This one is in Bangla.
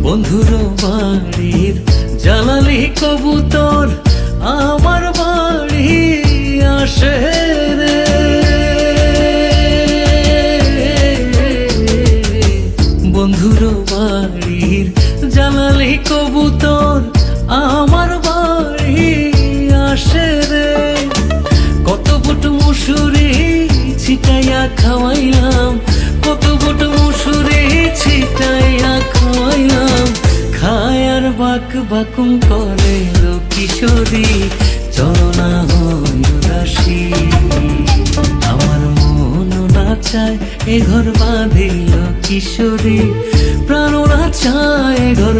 বন্ধুর বাড়ির জালালি কবুতর আমার বাড়ি আসে রে। বন্ধুর বাড়ির জালালি কবুতর আমার বাড়ি আসে রে। কত বুট মুসুরি ছিটাইয়া খাওয়াইলাম, কত বুট মুসুরি ছিটাইয়া খাওয়াইলাম। খায়ার বাক বাকুম করে কিশোরী, চলো না হই উদাসী। আমার মন না চায় এ ঘর বাঁধিল কিশোরী, প্রাণ না চায় ঘর